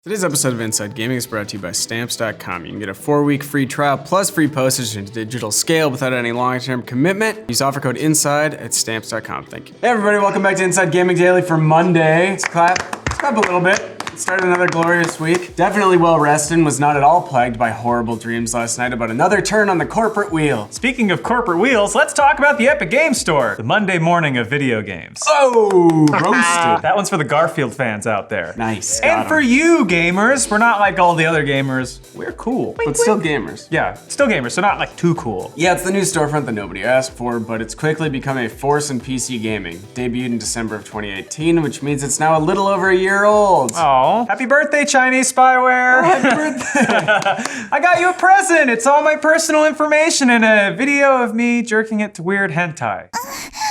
Today's episode of Inside Gaming is brought to you by Stamps.com. You can get a 4-week free trial plus free postage and digital scale without any long-term commitment. Use offer code INSIDE at Stamps.com. Thank you. Hey everybody, welcome back to Inside Gaming Daily for Monday. Let's clap a little bit. Started another glorious week. Definitely well rested and was not at all plagued by horrible dreams last night about another turn on the corporate wheel. Speaking of corporate wheels, let's talk about the Epic Games Store, the Monday morning of video games. Oh, roasted. That one's for the Garfield fans out there. Nice. And for you gamers, we're not like all the other gamers. We're cool. But still gamers. Yeah, still gamers, so not like too cool. Yeah, it's the new storefront that nobody asked for, but it's quickly become a force in PC gaming. Debuted in December of 2018, which means it's now a little over a year old. Oh, happy birthday, Chinese spyware. Oh, happy birthday. I got you a present. It's all my personal information and a video of me jerking it to weird hentai.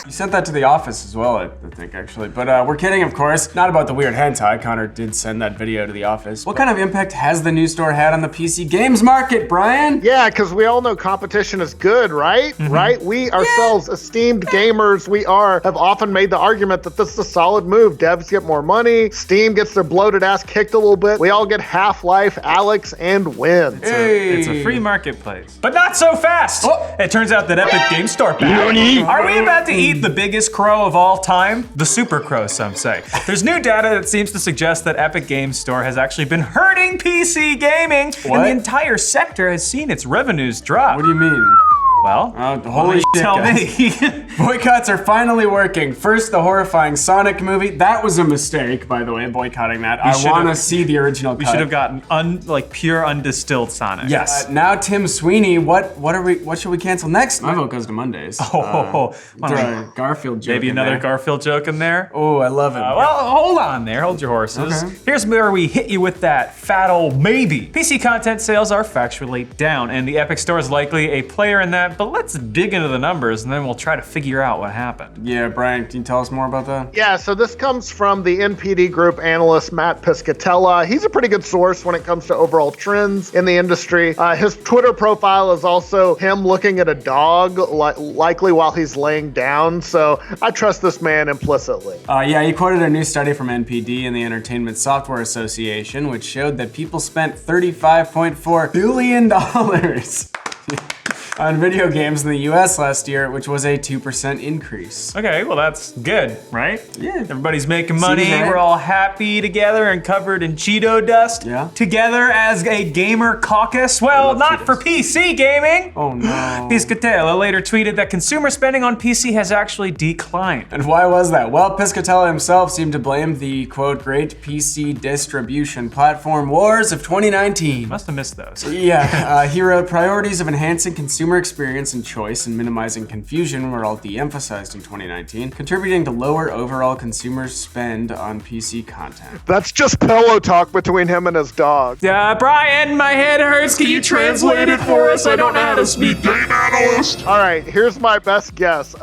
You sent that to the office as well, I think, actually. But we're kidding, of course. Not about the weird hentai. Connor did send that video to the office. What kind of impact has the new store had on the PC games market, Brian? Yeah, because we all know competition is good, right? Right? We ourselves, esteemed gamers have often made the argument that this is a solid move. Devs get more money, Steam gets their bloated ass kicked a little bit. We all get Half-Life, Alex, and wins. It's a free marketplace. But not so fast! Oh. It turns out that Epic Games Store Are we about to eat the biggest crow of all time? The super crow, some say. There's new data that seems to suggest that Epic Games Store has actually been hurting PC gaming, What? and the entire sector has seen its revenues drop. What do you mean? Well, Holy shit, tell guys. me. Boycotts are finally working. First, the horrifying Sonic movie. That was a mistake, by the way, boycotting that. I want to see the original cut. We should have gotten pure undistilled Sonic. Yes. Now Tim Sweeney. What should we cancel next? My vote goes to Mondays. Garfield joke. Maybe in another there. Garfield joke in there. Oh, I love it. Well, hold on there. Hold your horses. Okay. Here's where we hit you with that fat old maybe. PC content sales are factually down, and the Epic Store is likely a player in that, but let's dig into the numbers and then we'll try to figure out what happened. Yeah, Brian, can you tell us more about that? Yeah, so this comes from the NPD Group analyst Matt Piscatella. He's a pretty good source when it comes to overall trends in the industry. His Twitter profile is also him looking at a dog, likely while he's laying down, so I trust this man implicitly. Yeah, he quoted a new study from NPD and the Entertainment Software Association, which showed that people spent $35.4 billion on video games in the US last year, which was a 2% increase. Okay, well that's good, right? Yeah. Everybody's making money, Seems right. we're all happy together and covered in Cheeto dust. Yeah. Together as a gamer caucus. Well, love not Cheetos. for PC gaming. Oh no. Piscatella later tweeted that consumer spending on PC has actually declined. And why was that? Well, Piscatella himself seemed to blame the, quote, great PC distribution platform wars of 2019. Must have missed those. Yeah, he wrote, priorities of enhancing consumer experience and choice and minimizing confusion were all de-emphasized in 2019, contributing to lower overall consumer spend on PC content. That's just pillow talk between him and his dog. Brian, my head hurts. Can you translate it for us? I don't know how to speak game analyst. All right, here's my best guess.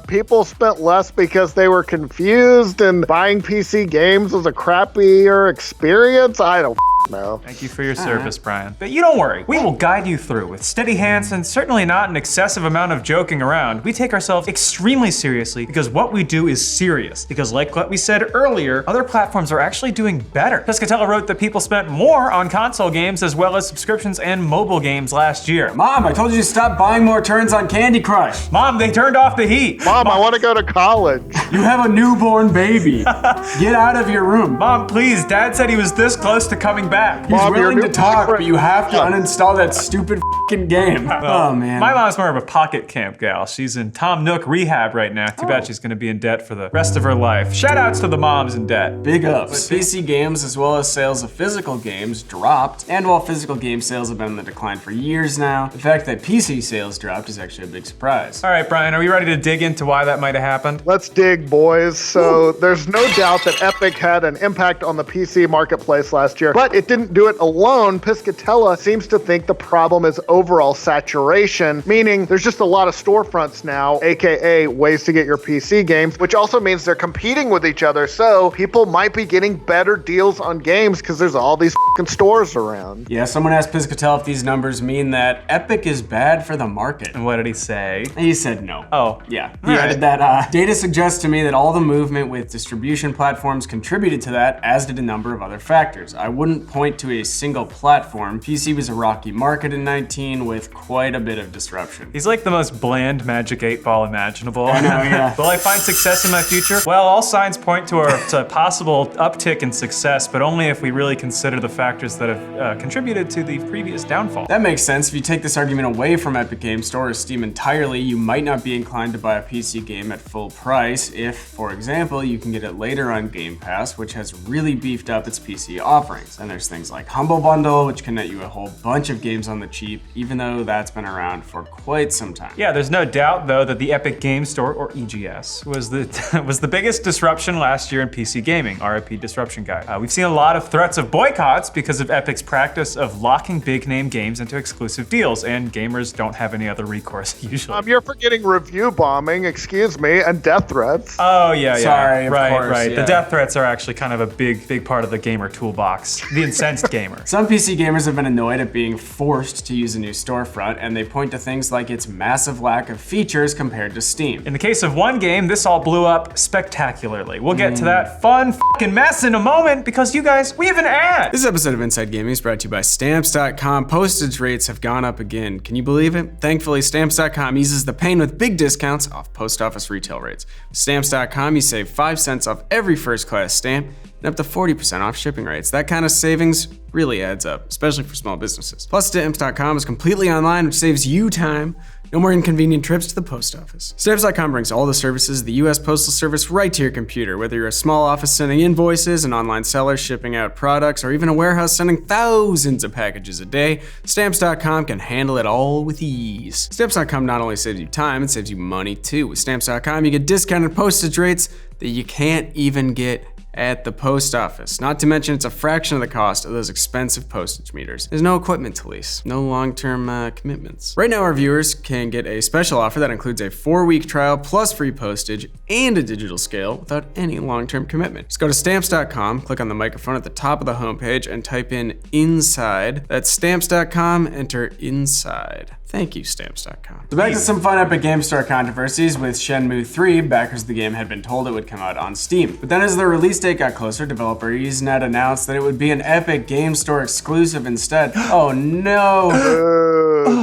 People spent less because they were confused and buying PC games was a crappier experience? I don't know. Thank you for your service, Brian. But you don't worry. We will guide you through with steady hands and certainly not an excessive amount of joking around. We take ourselves extremely seriously because what we do is serious. Because like what we said earlier, other platforms are actually doing better. Piscatella wrote that people spent more on console games as well as subscriptions and mobile games last year. Mom, I told you to stop buying more turns on Candy Crush. Mom, they turned off the heat. Mom, I want to go to college. You have a newborn baby. Get out of your room. Mom, please, Dad said he was this close to coming back. He's Mom, your willing to new talk, boyfriend- but you have to uninstall that stupid f***ing game. Oh, man. My mom's more of a pocket camp gal. She's in Tom Nook rehab right now. Too bad she's gonna be in debt for the rest of her life. Shout outs to the moms in debt. Big ups. PC games as well as sales of physical games dropped, and while physical game sales have been in the decline for years now, the fact that PC sales dropped is actually a big surprise. All right, Brian, are we ready to dig into why that might have happened? Let's dig, boys. So there's no doubt that Epic had an impact on the PC marketplace last year, but it didn't do it alone. Piscatella seems to think the problem is overall saturation, meaning there's just a lot of storefronts now, aka ways to get your PC games, which also means they're competing with each other. So people might be getting better deals on games because there's all these fucking stores around. Yeah, someone asked Piscatella if these numbers mean that Epic is bad for the market. And what did he say? He said no. Oh. Yeah, he added that data suggests to me that all the movement with distribution platforms contributed to that, as did a number of other factors. I wouldn't point to a single platform, PC was a rocky market in 19 with quite a bit of disruption. He's like the most bland Magic 8-Ball imaginable. I know, yeah. Will I find success in my future? Well, all signs point to a possible uptick in success, but only if we really consider the factors that have contributed to the previous downfall. That makes sense. If you take this argument away from Epic Games Store or Steam entirely, you might not be inclined to buy a PC game at full price if, for example, you can get it later on Game Pass, which has really beefed up its PC offerings. And there's things like Humble Bundle, which can net you a whole bunch of games on the cheap, even though that's been around for quite some time. Yeah, there's no doubt though that the Epic Games Store, or EGS, was the biggest disruption last year in PC gaming. RIP disruption guy. We've seen a lot of threats of boycotts because of Epic's practice of locking big name games into exclusive deals, and gamers don't have any other recourse usually. You're forgetting review bombing, excuse me, and death threats. Oh yeah, Sorry, of right, course, right. yeah. The death threats are actually kind of a big part of the gamer toolbox. The incensed gamer. Some PC gamers have been annoyed at being forced to use a new storefront, and they point to things like its massive lack of features compared to Steam. In the case of one game, this all blew up spectacularly. We'll get to that fun fucking mess in a moment because you guys, we have an ad. This episode of Inside Gaming is brought to you by Stamps.com. Postage rates have gone up again. Can you believe it? Thankfully, Stamps.com eases the pain with big discounts off post office retail rates. With Stamps.com, you save 5 cents off every first class stamp and up to 40% off shipping rates. That kind of savings really adds up, especially for small businesses. Plus, Stamps.com is completely online, which saves you time. No more inconvenient trips to the post office. Stamps.com brings all the services of the U.S. Postal Service right to your computer, whether you're a small office sending invoices, an online seller shipping out products, or even a warehouse sending thousands of packages a day. Stamps.com can handle it all with ease. Stamps.com not only saves you time, it saves you money too. With Stamps.com, you get discounted postage rates that you can't even get at the post office. Not to mention it's a fraction of the cost of those expensive postage meters. There's no equipment to lease, no long-term commitments. Right now our viewers can get a special offer that includes a 4-week trial plus free postage and a digital scale without any long-term commitment. Just go to Stamps.com, click on the microphone at the top of the homepage and type in INSIDE. That's Stamps.com, enter INSIDE. Thank you, Stamps.com. So back to some fun Epic Games Store controversies with Shenmue 3. Backers of the game had been told it would come out on Steam. But then as the release date got closer, developer EaseNet announced that it would be an Epic Games Store exclusive instead. Oh no!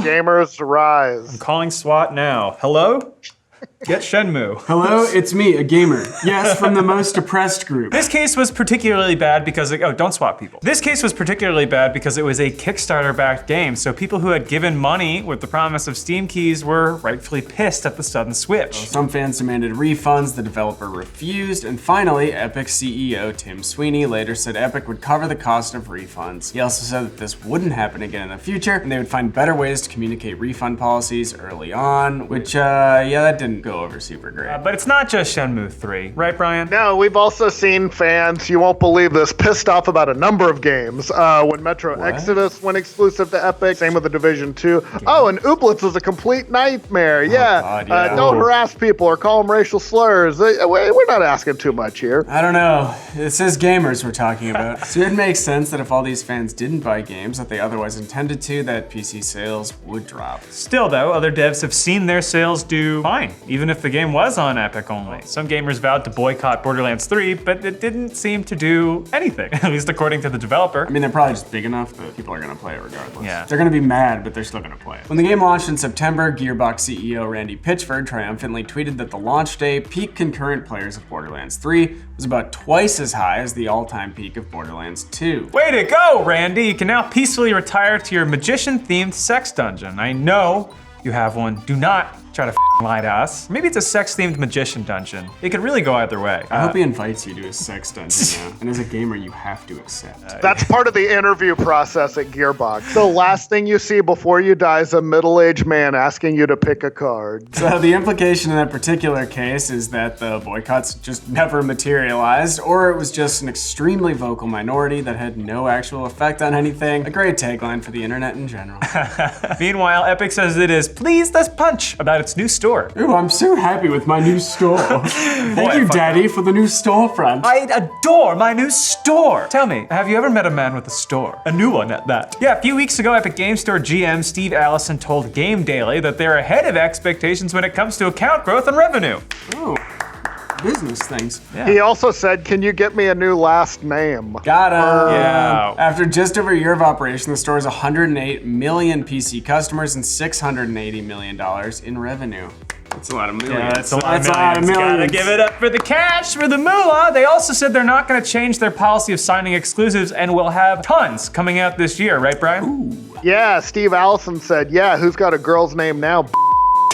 Gamers rise. I'm calling SWAT now. Hello? Get Shenmue. Hello, it's me, a gamer. Yes, from the most oppressed group. This case was particularly bad because, don't swap people. This case was particularly bad because it was a Kickstarter-backed game, so people who had given money with the promise of Steam keys were rightfully pissed at the sudden switch. Some fans demanded refunds, the developer refused, and finally, Epic CEO Tim Sweeney later said Epic would cover the cost of refunds. He also said that this wouldn't happen again in the future, and they would find better ways to communicate refund policies early on, which, yeah, that didn't go over super great. But it's not just Shenmue 3, right, Brian? No, we've also seen fans, you won't believe this, pissed off about a number of games. When Metro Exodus went exclusive to Epic, same with the Division 2. Oh, and Ooblets was a complete nightmare. God, yeah. Don't harass people or call them racial slurs. We're not asking too much here. I don't know. It says gamers we're talking about. So it makes sense that if all these fans didn't buy games that they otherwise intended to, that PC sales would drop. Still though, other devs have seen their sales do fine, even if the game was on Epic only. Some gamers vowed to boycott Borderlands 3, but it didn't seem to do anything, at least according to the developer. I mean, they're probably just big enough that people are gonna play it regardless. Yeah. They're gonna be mad, but they're still gonna play it. When the game launched in September, Gearbox CEO Randy Pitchford triumphantly tweeted that the launch day peak concurrent players of Borderlands 3 was about twice as high as the all-time peak of Borderlands 2. Way to go, Randy! You can now peacefully retire to your magician-themed sex dungeon. I know you have one. Do not try to lie to us. Maybe it's a sex-themed magician dungeon. It could really go either way. I hope he invites you to his sex dungeon now. And as a gamer, you have to accept. That's part of the interview process at Gearbox. The last thing you see before you die is a middle-aged man asking you to pick a card. So the implication in that particular case is that the boycotts just never materialized, or it was just an extremely vocal minority that had no actual effect on anything. A great tagline for the internet in general. Meanwhile, Epic says it is pleased as punch about its new store. Ooh, I'm so happy with my new store. Thank you, Daddy, for the new storefront. I adore my new store. Tell me, have you ever met a man with a store? A new one at that. Yeah, a few weeks ago, Epic Games Store GM Steve Allison told Game Daily that they're ahead of expectations when it comes to account growth and revenue. Ooh. business things. Yeah. He also said, can you get me a new last name? Got him. Yeah. After just over a year of operation, the store has 108 million PC customers and $680 million in revenue. That's a lot of millions. Yeah, that's a lot of millions. Gotta give it up for the cash, for the moolah. They also said they're not gonna change their policy of signing exclusives and will have tons coming out this year, right, Brian? Ooh. Yeah, Steve Allison said, yeah, who's got a girl's name now?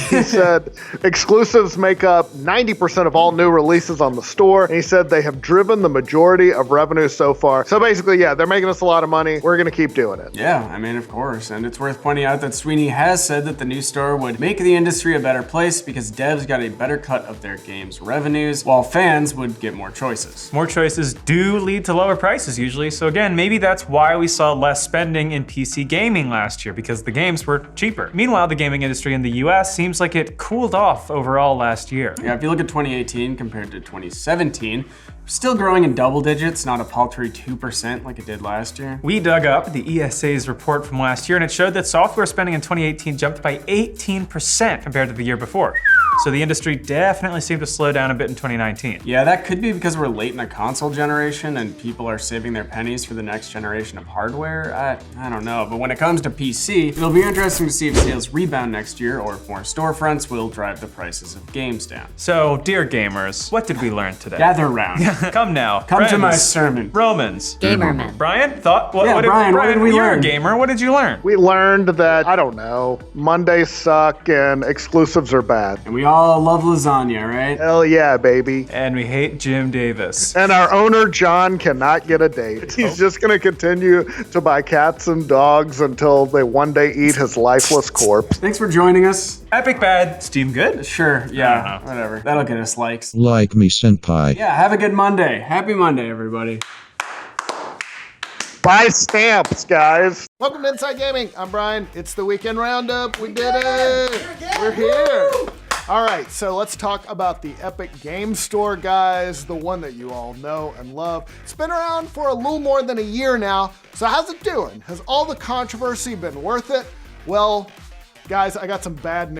He said exclusives make up 90% of all new releases on the store. And he said they have driven the majority of revenue so far. So basically, yeah, they're making us a lot of money. We're gonna keep doing it. Yeah, I mean, of course. And it's worth pointing out that Sweeney has said that the new store would make the industry a better place because devs got a better cut of their game's revenues, while fans would get more choices. More choices do lead to lower prices usually. So again, maybe that's why we saw less spending in PC gaming last year, because the games were cheaper. Meanwhile, the gaming industry in the US seems like it cooled off overall last year. Yeah, if you look at 2018 compared to 2017, still growing in double digits, not a paltry 2% like it did last year. We dug up the ESA's report from last year and it showed that software spending in 2018 jumped by 18% compared to the year before. So the industry definitely seemed to slow down a bit in 2019. Yeah, that could be because we're late in the console generation and people are saving their pennies for the next generation of hardware. I don't know, but when it comes to PC, it'll be interesting to see if sales rebound next year or if more storefronts will drive the prices of games down. So, dear gamers, what did we learn today? Gather round. Come now. Come to my friends, sermon. Romans. Gamerman. Brian, thought? What, Yeah, Brian, what did we you're learn? a gamer. What did you learn? We learned that, I don't know, Mondays suck and exclusives are bad. And we all love lasagna, right? Hell yeah, baby. And we hate Jim Davis. And our owner, John, cannot get a date. He's just going to continue to buy cats and dogs until they one day eat his lifeless corpse. Thanks for joining us. Epic bad, Steam good? Sure, yeah, I don't know. whatever. That'll get us likes. Like me, senpai. Yeah, have a good Monday. Happy Monday, everybody. Buy stamps, guys. Welcome to Inside Gaming. I'm Brian. It's the weekend roundup. We did it. We're here. All right, so let's talk about the Epic Game Store, guys, the one that you all know and love. It's been around for a little more than a year now. So how's it doing? Has all the controversy been worth it? Well, guys, I got some bad news.